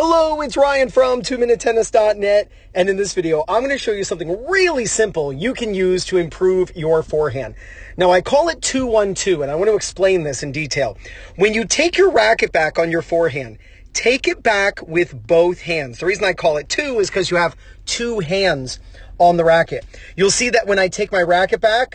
Hello, it's Ryan from 2minutetennis.net, and in this video, I'm going to show you something really simple you can use to improve your forehand. Now, I call it 2-1-2, and I want to explain this in detail. When you take your racket back on your forehand, take it back with both hands. The reason I call it two is because you have two hands on the racket. You'll see that when I take my racket back,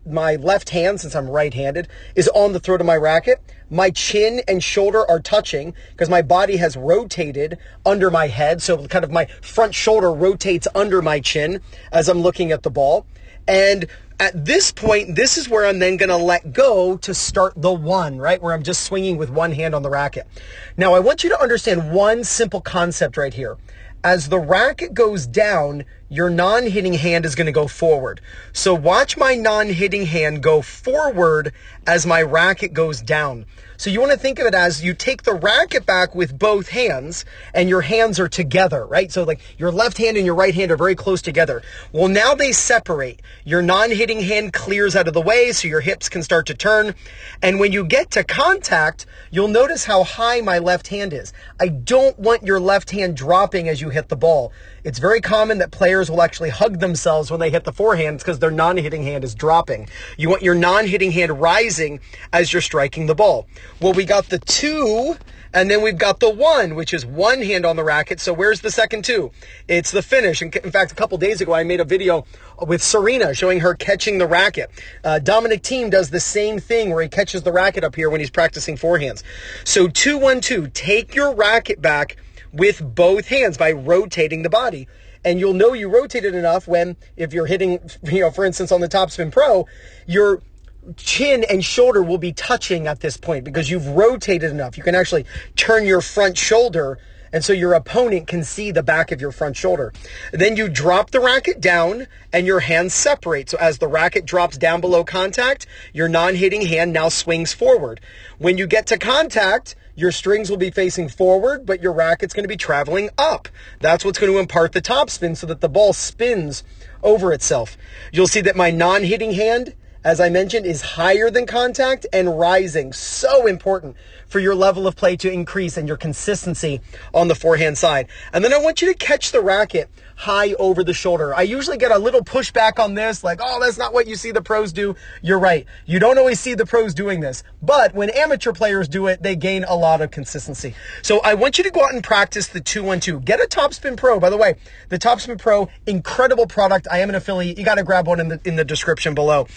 my left hand, since I'm right-handed, is on the throat of my racket. My chin and shoulder are touching because my body has rotated under my head. So kind of my front shoulder rotates under my chin as I'm looking at the ball. And at this point, this is where I'm then going to let go to start the one, right? Where I'm just swinging with one hand on the racket. Now, I want you to understand one simple concept right here. As the racket goes down, your non-hitting hand is going to go forward. So watch my non-hitting hand go forward as my racket goes down. So you want to think of it as you take the racket back with both hands and your hands are together, right? So like your left hand and your right hand are very close together. Well, now they separate. Your non-hitting hand clears out of the way so your hips can start to turn. And when you get to contact, you'll notice how high my left hand is. I don't want your left hand dropping as you hit the ball. It's very common that players will actually hug themselves when they hit the forehand because their non-hitting hand is dropping. You want your non-hitting hand rising as you're striking the ball. Well, we got the two, and then we've got the one, which is one hand on the racket. So where's the second two? It's the finish. In fact, a couple days ago, I made a video with Serena showing her catching the racket. Dominic Thiem does the same thing where he catches the racket up here when he's practicing forehands. So 2-1-2, take your racket back with both hands by rotating the body. And you'll know you rotated enough when, if you're hitting, for instance, on the Topspin Pro, your chin and shoulder will be touching at this point because you've rotated enough. You can actually turn your front shoulder, and so your opponent can see the back of your front shoulder. Then you drop the racket down and your hands separate. So as the racket drops down below contact, your non-hitting hand now swings forward. When you get to contact, your strings will be facing forward, but your racket's going to be traveling up. That's what's going to impart the topspin so that the ball spins over itself. You'll see that my non-hitting hand, as I mentioned, is higher than contact and rising. So important for your level of play to increase and your consistency on the forehand side. And then I want you to catch the racket high over the shoulder. I usually get a little pushback on this, like, oh, that's not what you see the pros do. You're right. You don't always see the pros doing this. But when amateur players do it, they gain a lot of consistency. So I want you to go out and practice the 2-1-2. Get a Topspin Pro. By the way, the Topspin Pro, incredible product. I am an affiliate. You got to grab one in the description below.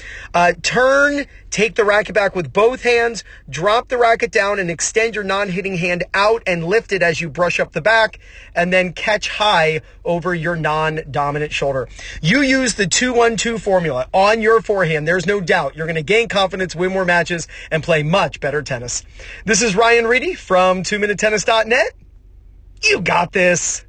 Take the racket back with both hands, drop the racket down and extend your non-hitting hand out and lift it as you brush up the back, and then catch high over your non-dominant shoulder. You use the 2-1-2 formula on your forehand. There's no doubt you're going to gain confidence, win more matches, and play much better tennis. This is Ryan Reedy from 2minutetennis.net. You got this.